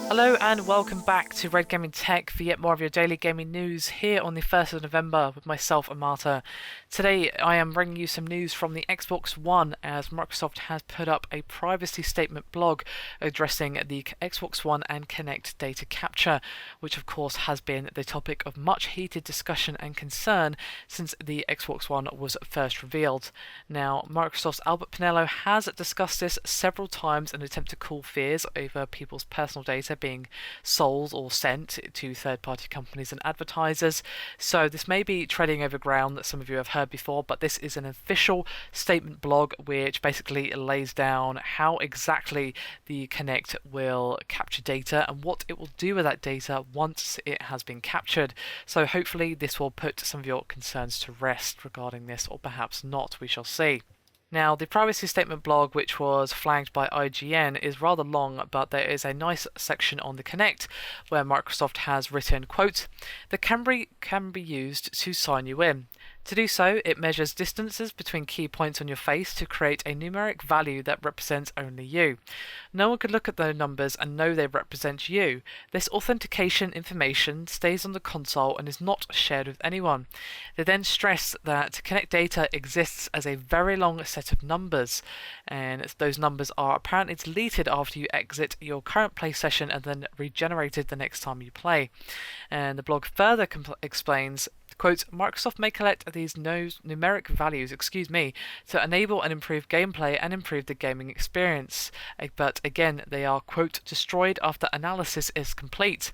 Hello and welcome back to Red Gaming Tech for yet more of your daily gaming news here on the 1st of November with myself, Amata. Today I am bringing you some news from the Xbox One as Microsoft has put up a privacy statement blog addressing the Xbox One and Kinect data capture, which of course has been the topic of much heated discussion and concern since the Xbox One was first revealed. Now, Microsoft's Albert Pinello has discussed this several times in an attempt to cool fears over people's personal data being sold or sent to third-party companies and advertisers. So this may be treading over ground that some of you have heard before, but this is an official statement blog which basically lays down how exactly the Kinect will capture data and what it will do with that data once it has been captured. So hopefully this will put some of your concerns to rest regarding this, or perhaps not, we shall see. Now, the privacy statement blog, which was flagged by IGN, is rather long, but there is a nice section on the Kinect where Microsoft has written, quote, "The camera can be used to sign you in. To do so, it measures distances between key points on your face to create a numeric value that represents only you. No one could look at those numbers and know they represent you. This authentication information stays on the console and is not shared with anyone." They then stress that Kinect data exists as a very long set of numbers, and those numbers are apparently deleted after you exit your current play session and then regenerated the next time you play. And the blog further explains, quote, "Microsoft may collect these numeric values, to enable and improve gameplay and improve the gaming experience. But again, they are, quote, destroyed after analysis is complete."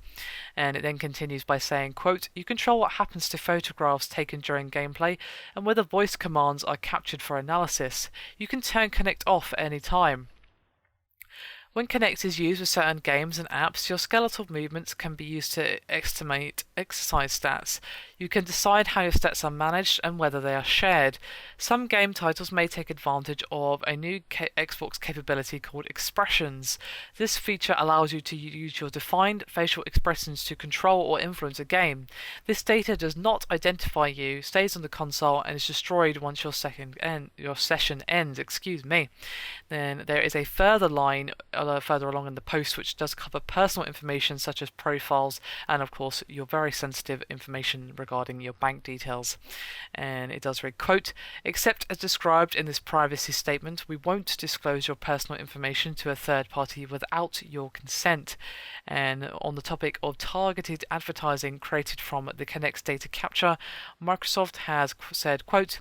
And it then continues by saying, quote, "You control what happens to photographs taken during gameplay and whether voice commands are captured for analysis. You can turn Kinect off at any time. When Kinect is used with certain games and apps, your skeletal movements can be used to estimate exercise stats. You can decide how your stats are managed and whether they are shared. Some game titles may take advantage of a new Xbox capability called Expressions. This feature allows you to use your defined facial expressions to control or influence a game. This data does not identify you, stays on the console, and is destroyed once your session ends. Then there is a further line further along in the post which does cover personal information such as profiles and of course your very sensitive information regarding your bank details. And it does read, quote, "Except as described in this privacy statement, we won't disclose your personal information to a third party without your consent." And on the topic of targeted advertising created from the Kinect's data capture, Microsoft has said, quote,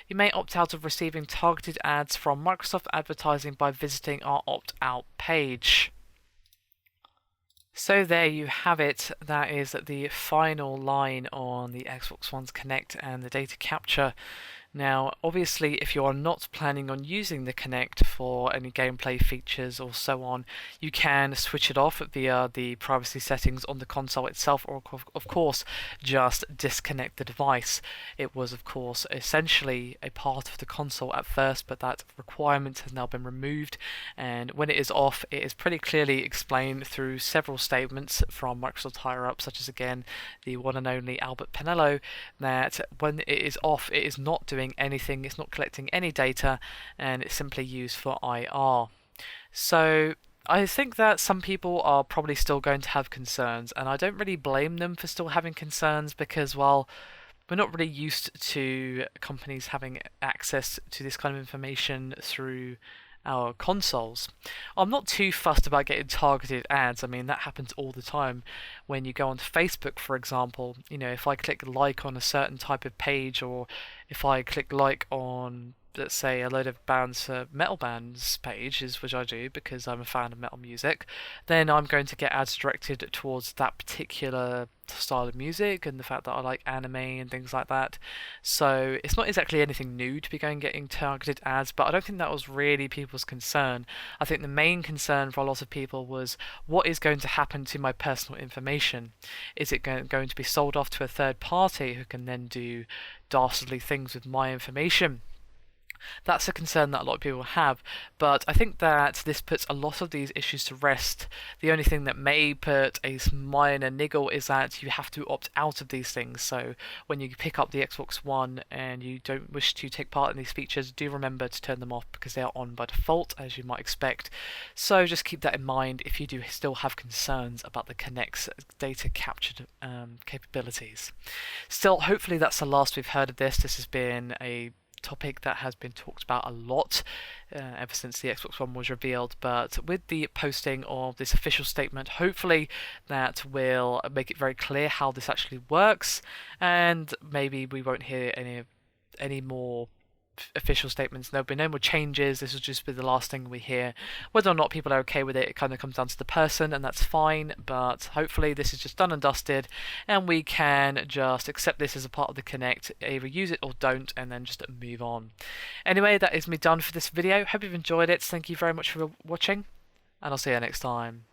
"You may opt out of receiving targeted ads from Microsoft advertising by visiting our opt-out page." So there you have it. That is the final line on the Xbox One's Kinect and the data capture. Now, obviously, if you are not planning on using the Kinect for any gameplay features or so on, you can switch it off via the privacy settings on the console itself, or of course, just disconnect the device. It was, of course, essentially a part of the console at first, but that requirement has now been removed. And when it is off, it is pretty clearly explained through several statements from Microsoft higher-ups, such as, again, the one and only Albert Pinello, that when it is off, it is not doing anything, it's not collecting any data, and it's simply used for IR. So I think that some people are probably still going to have concerns, and I don't really blame them for still having concerns because, well, we're not really used to companies having access to this kind of information through our consoles. I'm not too fussed about getting targeted ads. I mean, that happens all the time. When you go onto Facebook, for example, if I click like on a certain type of page, or if I click like on, let's say, a load of metal bands pages, which I do because I'm a fan of metal music, then I'm going to get ads directed towards that particular style of music and the fact that I like anime and things like that. So it's not exactly anything new to be getting targeted ads, but I don't think that was really people's concern. I think the main concern for a lot of people was, what is going to happen to my personal information? Is it going to be sold off to a third party who can then do dastardly things with my information? That's a concern that a lot of people have, but I think that this puts a lot of these issues to rest. The only thing that may put a minor niggle is that you have to opt out of these things. So when you pick up the Xbox One and you don't wish to take part in these features, do remember to turn them off because they are on by default, as you might expect. So just keep that in mind if you do still have concerns about the Kinect's data captured capabilities. Still, hopefully that's the last we've heard of this. This has been a topic that has been talked about a lot ever since the Xbox One was revealed, but with the posting of this official statement, hopefully that will make it very clear how this actually works, and maybe we won't hear any more official statements. There'll be no more changes. This will just be the last thing we hear. Whether or not people are okay with it, it kind of comes down to the person, and that's fine. But hopefully this is just done and dusted, and we can just accept this as a part of the Kinect, either use it or don't, and then just move on. Anyway, that is me done for this video. Hope you've enjoyed it. Thank you very much for watching, and I'll see you next time.